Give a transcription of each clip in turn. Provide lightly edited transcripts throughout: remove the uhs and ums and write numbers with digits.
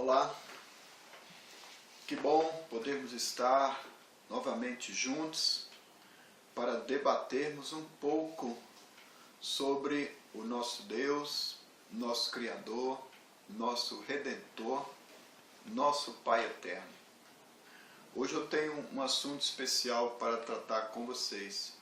Olá, que bom podermos estar novamente juntos para debatermos um pouco sobre o nosso Deus, nosso Criador, nosso Redentor, nosso Pai Eterno. Hoje eu tenho um assunto especial para tratar com vocês.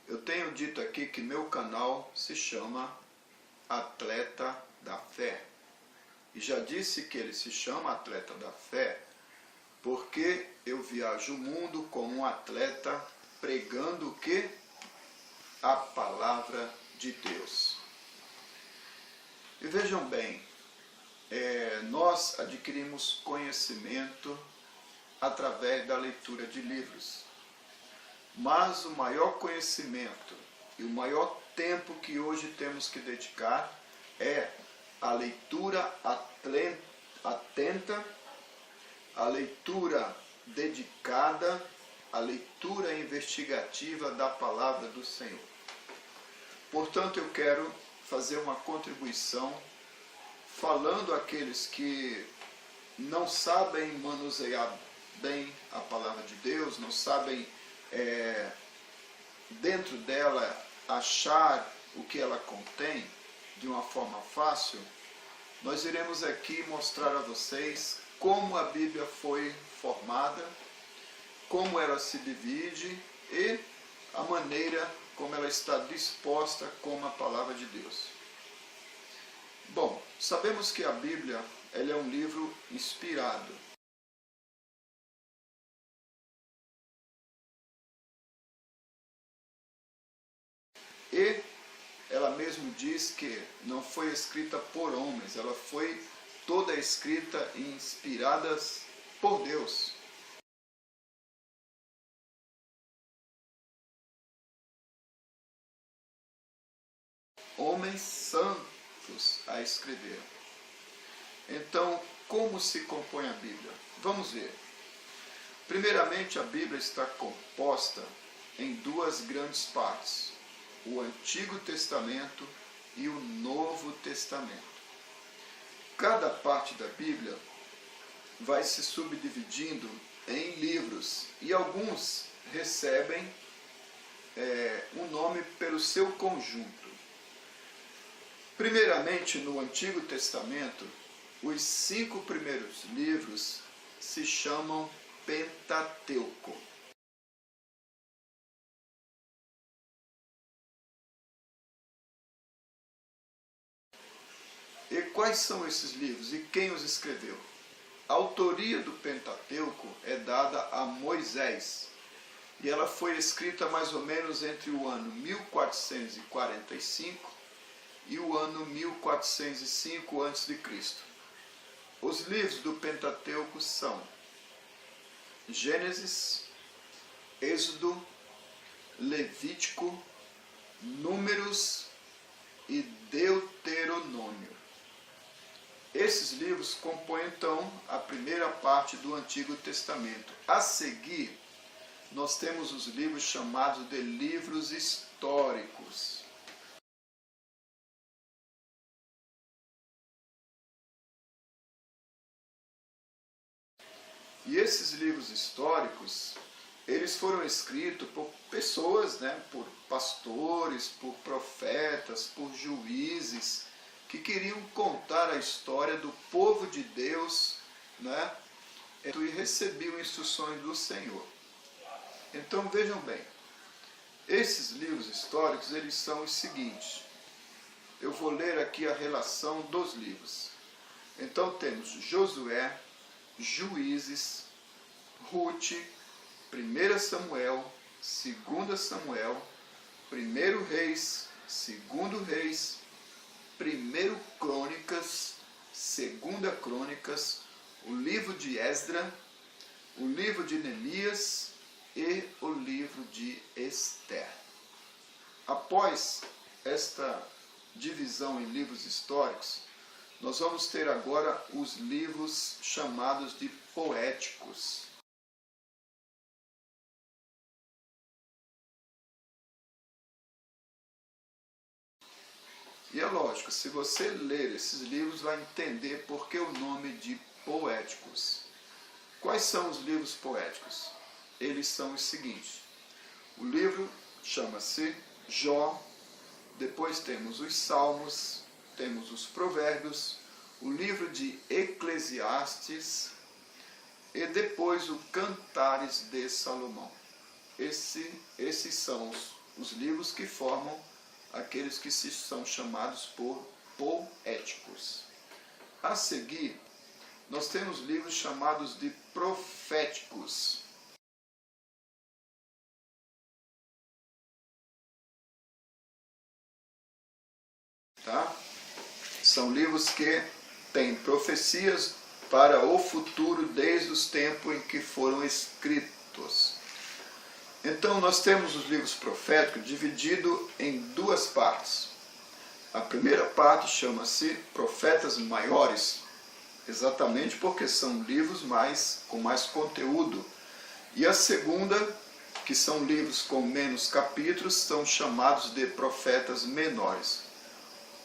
Eu tenho dito aqui que meu canal se chama Atleta da Fé. E já disse que ele se chama Atleta da Fé porque eu viajo o mundo como um atleta pregando o quê? A palavra de Deus. E vejam bem, nós adquirimos conhecimento através da leitura de livros. Mas o maior conhecimento e o maior tempo que hoje temos que dedicar é a leitura atenta, a leitura dedicada, a leitura investigativa da palavra do Senhor. Portanto, eu quero fazer uma contribuição falando àqueles que não sabem manusear bem a palavra de Deus, não sabem dentro dela achar o que ela contém de uma forma fácil. Nós iremos aqui mostrar a vocês como a Bíblia foi formada, como ela se divide e a maneira como ela está disposta como a palavra de Deus. Bom, sabemos que a Bíblia ela é um livro inspirado. E ela mesmo diz que não foi escrita por homens, ela foi toda escrita e inspirada por Deus. Homens santos a escreveram. Então, como se compõe a Bíblia? Vamos ver. Primeiramente, a Bíblia está composta em duas grandes partes: o Antigo Testamento e o Novo Testamento. Cada parte da Bíblia vai se subdividindo em livros e alguns recebem um nome pelo seu conjunto. Primeiramente, no Antigo Testamento, os 5 primeiros livros se chamam Pentateuco. E quais são esses livros e quem os escreveu? A autoria do Pentateuco é dada a Moisés e ela foi escrita mais ou menos entre o ano 1445 e o ano 1405 a.C. Os livros do Pentateuco são Gênesis, Êxodo, Levítico, Números e Deuteronômio. Esses livros compõem, então, a primeira parte do Antigo Testamento. A seguir, nós temos os livros chamados de livros históricos. E esses livros históricos, eles foram escritos por pessoas, por pastores, por profetas, por juízes, que queriam contar a história do povo de Deus, e recebiam instruções do Senhor. Então vejam bem, esses livros históricos, eles são os seguintes. Eu vou ler aqui a relação dos livros. Então temos Josué, Juízes, Rute, 1 Samuel, 2 Samuel, 1 Reis, 2 Reis, 1 Crônicas, 2 Crônicas, o livro de Esdra, o livro de Neemias e o livro de Esther. Após esta divisão em livros históricos, nós vamos ter agora os livros chamados de poéticos. E é lógico, se você ler esses livros, vai entender por que o nome de poéticos. Quais são os livros poéticos? Eles são os seguintes. O livro chama-se Jó, depois temos os Salmos, temos os Provérbios, o livro de Eclesiastes e depois o Cantares de Salomão. Esses são os livros que formam aqueles que são chamados por poéticos. A seguir, nós temos livros chamados de proféticos. Tá? São livros que têm profecias para o futuro desde os tempos em que foram escritos. Então nós temos os livros proféticos divididos em duas partes. A primeira parte chama-se Profetas Maiores, exatamente porque são livros com mais conteúdo. E a segunda, que são livros com menos capítulos, são chamados de Profetas Menores.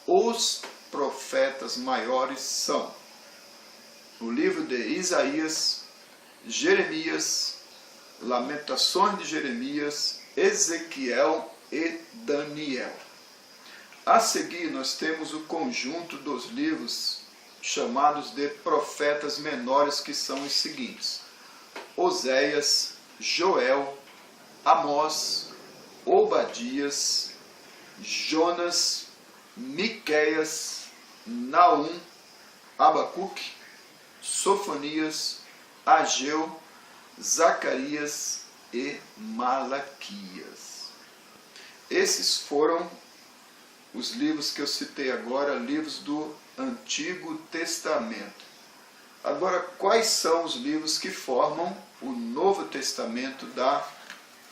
Os profetas maiores são o livro de Isaías, Jeremias, Lamentações de Jeremias, Ezequiel e Daniel. A seguir, nós temos o conjunto dos livros chamados de profetas menores, que são os seguintes: Oséias, Joel, Amós, Obadias, Jonas, Miqueias, Naum, Abacuque, Sofonias, Ageu, Zacarias e Malaquias. Esses foram os livros que eu citei agora, livros do Antigo Testamento. Agora, quais são os livros que formam o Novo Testamento da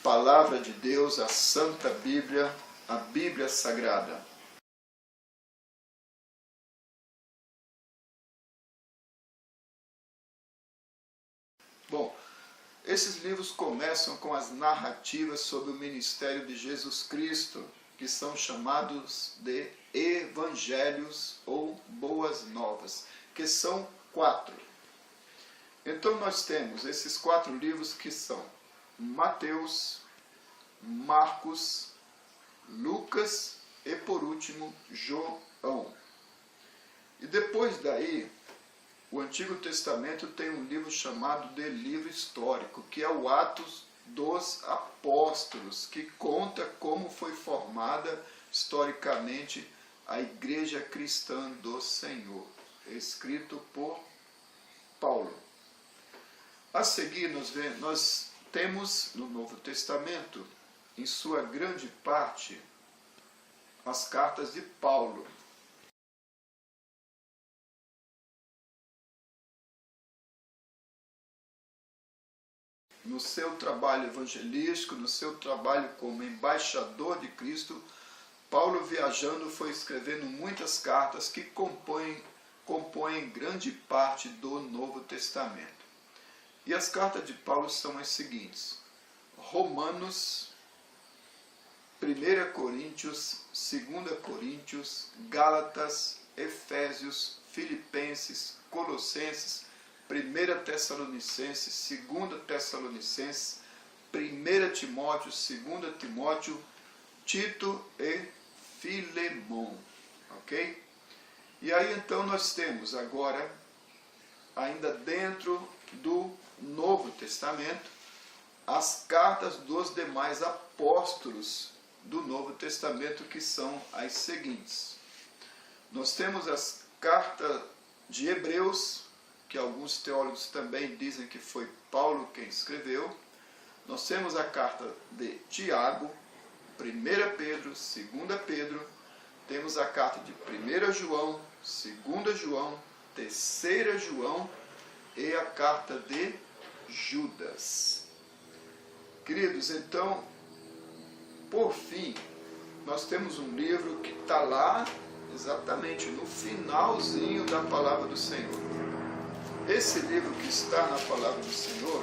Palavra de Deus, a Santa Bíblia, a Bíblia Sagrada? Bom, esses livros começam com as narrativas sobre o ministério de Jesus Cristo, que são chamados de Evangelhos ou Boas Novas, que são 4. Então nós temos esses 4 livros que são Mateus, Marcos, Lucas e, por último, João. E depois daí, o Antigo Testamento tem um livro chamado de livro histórico, que é o Atos dos Apóstolos, que conta como foi formada historicamente a Igreja Cristã do Senhor, escrito por Paulo. A seguir, nós temos no Novo Testamento, em sua grande parte, as cartas de Paulo. No seu trabalho evangelístico, no seu trabalho como embaixador de Cristo, Paulo, viajando, foi escrevendo muitas cartas que compõem grande parte do Novo Testamento. E as cartas de Paulo são as seguintes: Romanos, 1 Coríntios, 2 Coríntios, Gálatas, Efésios, Filipenses, Colossenses, 1 Tessalonicenses, 2 Tessalonicenses, 1 Timóteo, 2 Timóteo, Tito e Filemon. Ok? E aí então nós temos agora, ainda dentro do Novo Testamento, as cartas dos demais apóstolos do Novo Testamento, que são as seguintes. Nós temos as cartas de Hebreus, que alguns teólogos também dizem que foi Paulo quem escreveu. Nós temos a carta de Tiago, 1 Pedro, 2 Pedro, temos a carta de 1 João, 2 João, 3 João e a carta de Judas. Queridos, então, por fim, nós temos um livro que está lá exatamente no finalzinho da Palavra do Senhor. Esse livro que está na Palavra do Senhor,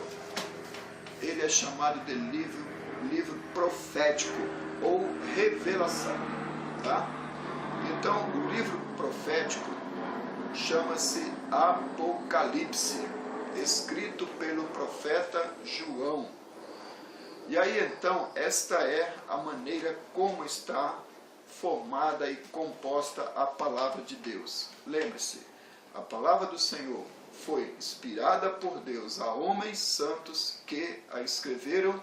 ele é chamado de livro profético ou revelação, tá? Então, o livro profético chama-se Apocalipse, escrito pelo profeta João. E aí então, esta é a maneira como está formada e composta a palavra de Deus. Lembre-se, a palavra do Senhor foi inspirada por Deus a homens santos que a escreveram,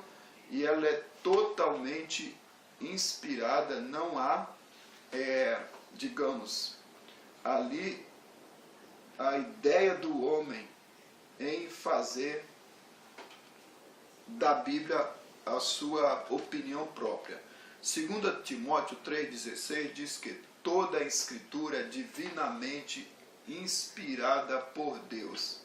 e ela é totalmente inspirada, não há, digamos, ali a ideia do homem em fazer da Bíblia a sua opinião própria. 2 Timóteo 3,16 diz que toda a Escritura é divinamente inspirada por Deus.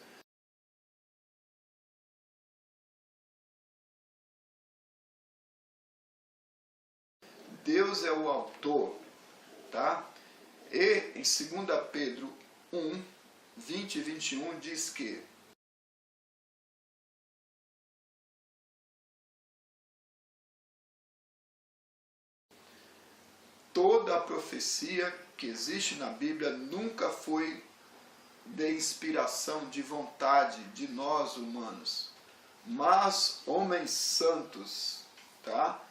Deus é o autor, tá? E em 2 Pedro 1, 20 e 21 diz que toda a profecia que existe na Bíblia nunca foi de inspiração, de vontade de nós humanos, mas homens santos, tá?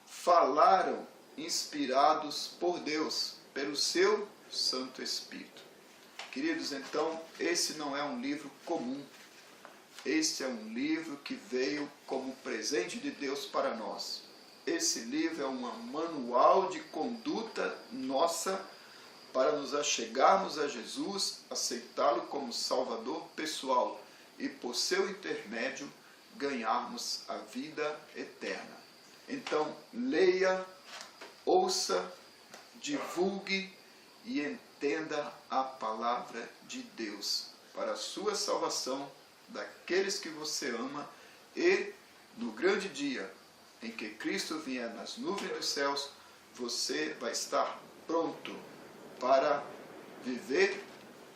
Falaram inspirados por Deus, pelo seu Santo Espírito. Queridos, então, esse não é um livro comum. Este é um livro que veio como presente de Deus para nós. Esse livro é um manual de conduta nossa para nos achegarmos a Jesus, aceitá-lo como Salvador pessoal e, por seu intermédio, ganharmos a vida eterna. Então, leia, ouça, divulgue e entenda a palavra de Deus para a sua salvação, daqueles que você ama, e no grande dia em que Cristo vier nas nuvens dos céus, você vai estar pronto para viver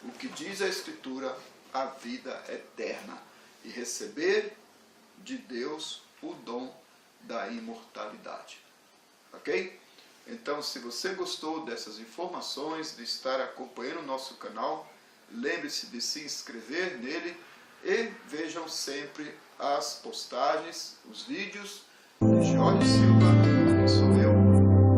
o que diz a Escritura, a vida eterna, e receber de Deus o dom da imortalidade. Ok? Então, se você gostou dessas informações, de estar acompanhando o nosso canal, lembre-se de se inscrever nele e vejam sempre as postagens, os vídeos de Jorge Silva, que sou eu.